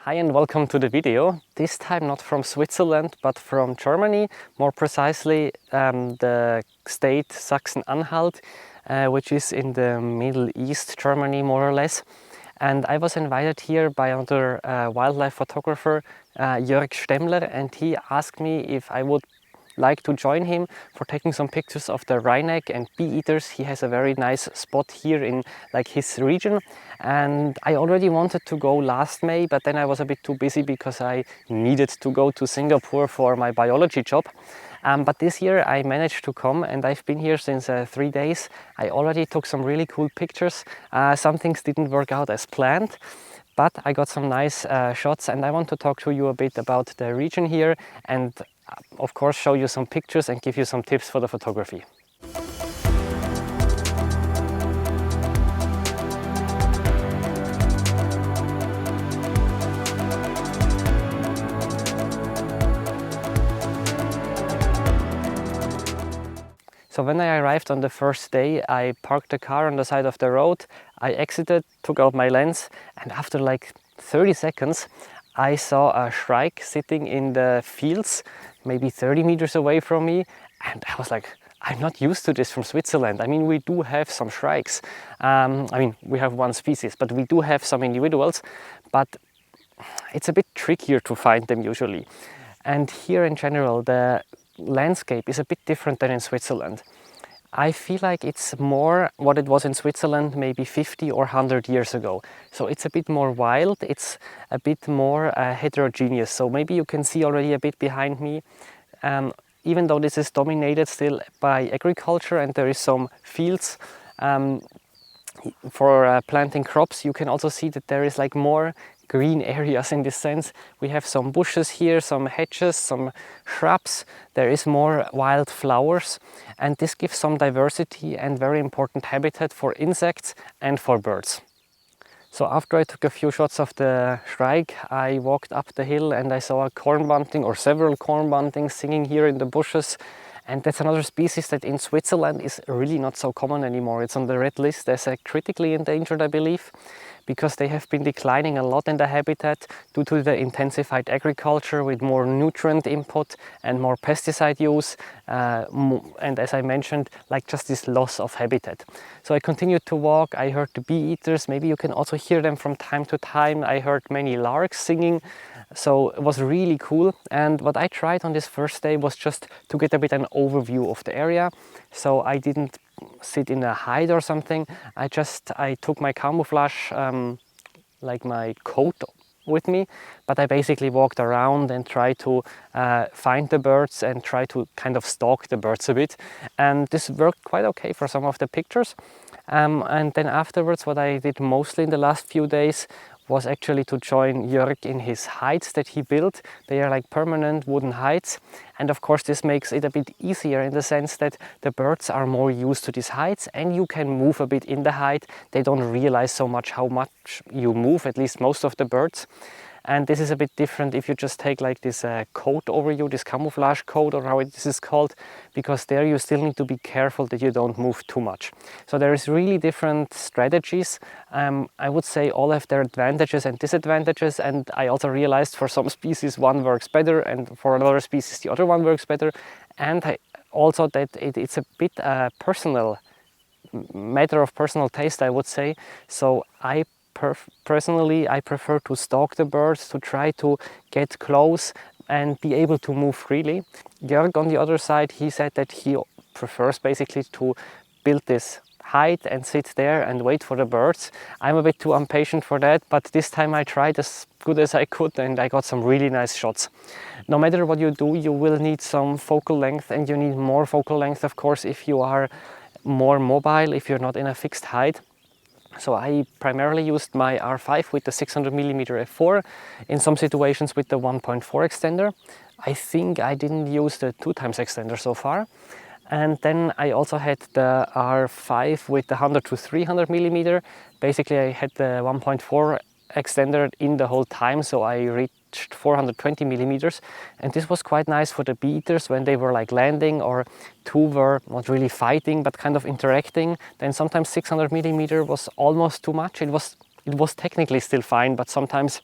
Hi and welcome to the video. This time not from Switzerland but from Germany, more precisely the state Sachsen-Anhalt, which is in the Middle East Germany more or less. And I was invited here by another wildlife photographer, Jörg Stemmler, and he asked me if I would like to join him for taking some pictures of the wryneck and bee eaters. He has a very nice spot here in his region, and I already wanted to go last May, but then I was a bit too busy because I needed to go to Singapore for my biology job. But this year I managed to come, and I've been here since 3 days. I already took some really cool pictures. Some things didn't work out as planned, but I got some nice shots, and I want to talk to you a bit about the region here and of course show you some pictures and give you some tips for the photography. So when I arrived on the first day, I parked the car on the side of the road, I exited, took out my lens, and after like 30 seconds I saw a shrike sitting in the fields, maybe 30 meters away from me, and I was like, I'm not used to this from Switzerland. I mean, we do have some shrikes. We have one species, but we do have some individuals, but it's a bit trickier to find them usually. And here in general, the landscape is a bit different than in Switzerland. I feel like it's more what it was in Switzerland maybe 50 or 100 years ago. So it's a bit more wild, it's a bit more heterogeneous. So maybe you can see already a bit behind me, even though this is dominated still by agriculture and there is some fields for planting crops, you can also see that there is like more green areas in this sense. We have some bushes here, some hedges, some shrubs. There is more wild flowers, and this gives some diversity and very important habitat for insects and for birds. So after I took a few shots of the shrike, I walked up the hill and I saw a corn bunting or several corn buntings singing here in the bushes. And that's another species that in Switzerland is really not so common anymore. It's on the red list as critically endangered, I believe, because they have been declining a lot in the habitat due to the intensified agriculture with more nutrient input and more pesticide use. And as I mentioned, like just this loss of habitat. So I continued to walk. I heard the bee eaters. Maybe you can also hear them from time to time. I heard many larks singing. So it was really cool, and what I tried on this first day was just to get a bit an overview of the area. So I didn't sit in a hide or something. I took my camouflage, like my coat with me, but I basically walked around and tried to find the birds and try to kind of stalk the birds a bit, and this worked quite okay for some of the pictures. And then afterwards, what I did mostly in the last few days was actually to join Jörg in his hides that he built. They are like permanent wooden hides, and of course this makes it a bit easier in the sense that the birds are more used to these hides and you can move a bit in the hide. They don't realize so much how much you move, at least most of the birds. And this is a bit different if you just take like this coat over you, this camouflage coat or how this is called, because there you still need to be careful that you don't move too much. So there is really different strategies. I would say all have their advantages and disadvantages, and I also realized for some species one works better and for another species the other one works better. And also that it's a bit personal matter of personal taste, I would say. So personally, I prefer to stalk the birds, to try to get close and be able to move freely. Jörg, on the other side, he said that he prefers basically to build this hide and sit there and wait for the birds. I'm a bit too impatient for that, but this time I tried as good as I could and I got some really nice shots. No matter what you do, you will need some focal length, and you need more focal length, of course, if you are more mobile, if you're not in a fixed hide. So I primarily used my R5 with the 600mm f4, in some situations with the 1.4 extender. I think I didn't use the 2x extender so far. And then I also had the R5 with the 100 to 300mm. Basically I had the 1.4 extender in the whole time, so I reached 420mm, and this was quite nice for the bee eaters when they were like landing, or two were not really fighting but kind of interacting. Then sometimes 600mm was almost too much. It was technically still fine, but sometimes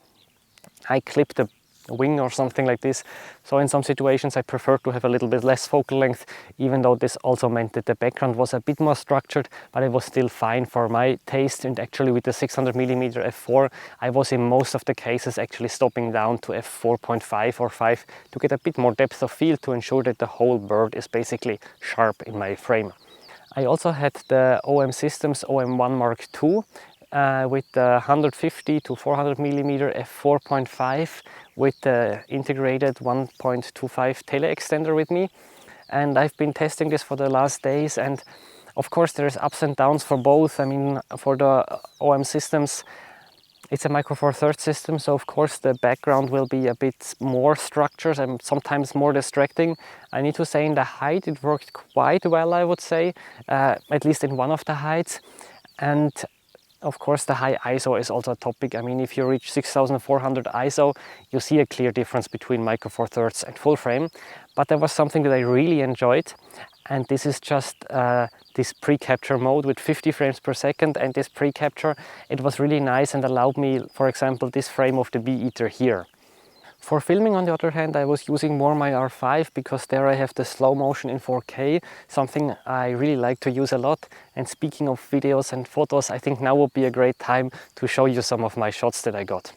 I clipped a wing or something like this. So in some situations I prefer to have a little bit less focal length, even though this also meant that the background was a bit more structured, but it was still fine for my taste. And actually with the 600mm f4, I was in most of the cases actually stopping down to f4.5 or 5 to get a bit more depth of field to ensure that the whole bird is basically sharp in my frame. I also had the OM Systems OM1 Mark II with the 150 to 400mm f4.5 with the integrated 1.25 tele-extender with me. And I've been testing this for the last days, and of course there's ups and downs for both. I mean, for the OM Systems, it's a Micro Four Thirds system, so of course the background will be a bit more structured and sometimes more distracting. I need to say in the height it worked quite well, I would say, at least in one of the heights. And of course the high ISO is also a topic. I mean, if you reach 6400 ISO, you see a clear difference between Micro Four Thirds and full frame. But there was something that I really enjoyed, and this is just this pre-capture mode with 50 frames per second. And this pre-capture, it was really nice and allowed me, for example, this frame of the bee eater here. For filming, on the other hand, I was using more my R5 because there I have the slow motion in 4K, something I really like to use a lot. And speaking of videos and photos, I think now would be a great time to show you some of my shots that I got.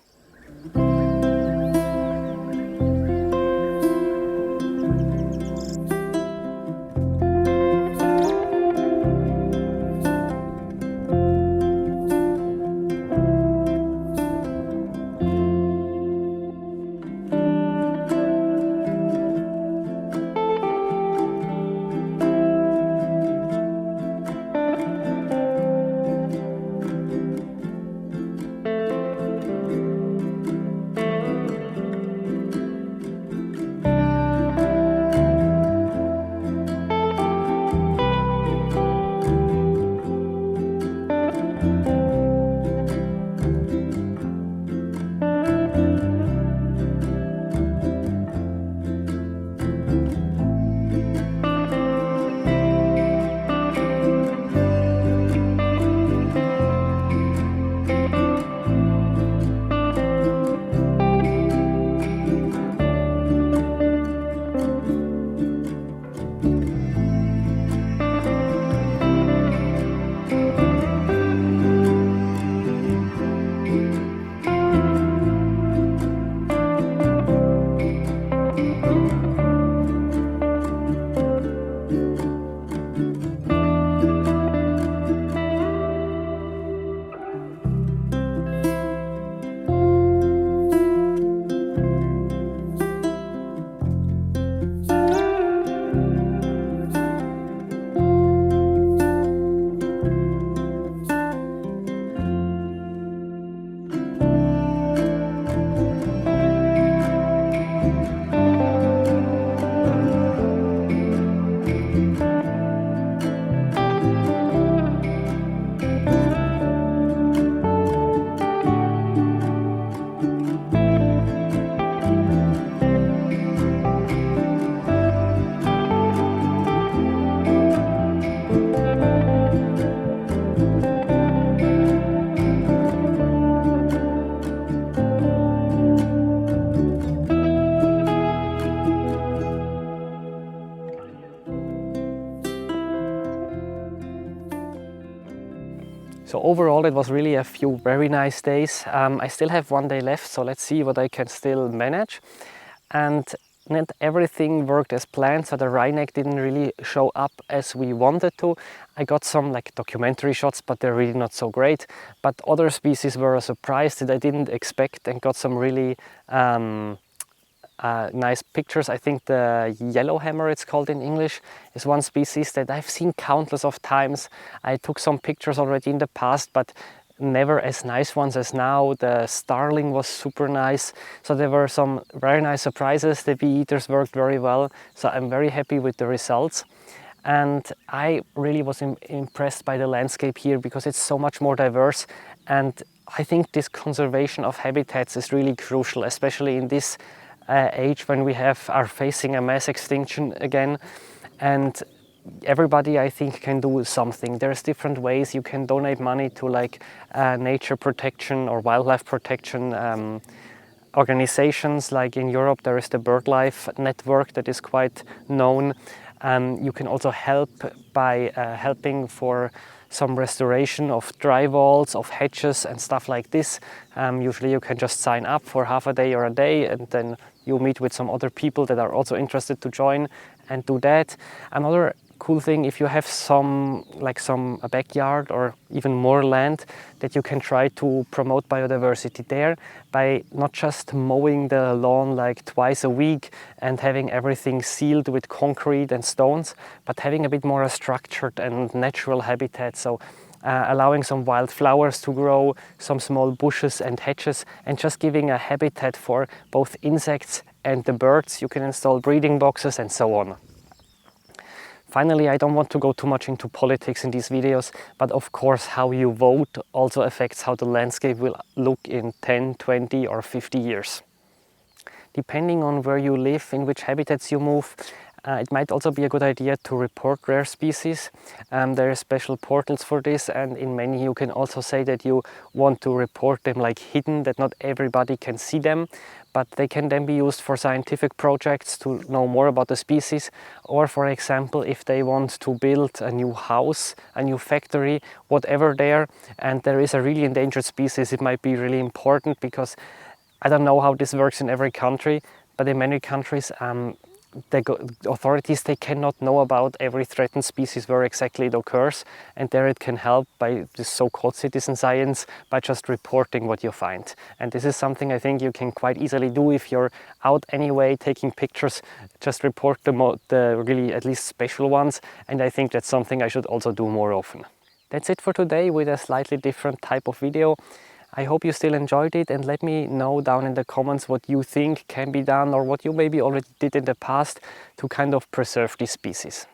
So overall it was really a few very nice days. I still have one day left, so let's see what I can still manage. And not everything worked as planned, so the wryneck didn't really show up as we wanted to. I got some like documentary shots, but they're really not so great. But other species were a surprise that I didn't expect, and got some really nice pictures. I think the yellowhammer, it's called in English, is one species that I've seen countless of times. I took some pictures already in the past, but never as nice ones as now. The starling was super nice. So there were some very nice surprises. The bee eaters worked very well. So I'm very happy with the results. And I really was impressed by the landscape here because it's so much more diverse. And I think this conservation of habitats is really crucial, especially in this age when we are facing a mass extinction again. And everybody, I think, can do something. There's different ways. You can donate money to like nature protection or wildlife protection organizations, like in Europe there is the BirdLife network that is quite known. You can also help by helping for some restoration of drywalls, of hedges and stuff like this. Usually you can just sign up for half a day or a day, and then you meet with some other people that are also interested to join and do that. Another cool thing, if you have a backyard or even more land, that you can try to promote biodiversity there by not just mowing the lawn like twice a week and having everything sealed with concrete and stones, but having a bit more a structured and natural habitat. So allowing some wild flowers to grow, some small bushes and hedges, and just giving a habitat for both insects and the birds. You can install breeding boxes and so on. Finally, I don't want to go too much into politics in these videos, but of course how you vote also affects how the landscape will look in 10, 20 or 50 years. Depending on where you live, in which habitats you move, it might also be a good idea to report rare species. There are special portals for this, and in many you can also say that you want to report them like hidden, that not everybody can see them, but they can then be used for scientific projects to know more about the species, or for example if they want to build a new house, a new factory, whatever there, and there is a really endangered species, it might be really important, because I don't know how this works in every country, but in many countries the authorities, they cannot know about every threatened species, where exactly it occurs, and there it can help by this so-called citizen science, by just reporting what you find. And this is something I think you can quite easily do if you're out anyway taking pictures. Just report the really at least special ones, and I think that's something I should also do more often. That's it for today with a slightly different type of video. I hope you still enjoyed it, and let me know down in the comments what you think can be done, or what you maybe already did in the past to kind of preserve these species.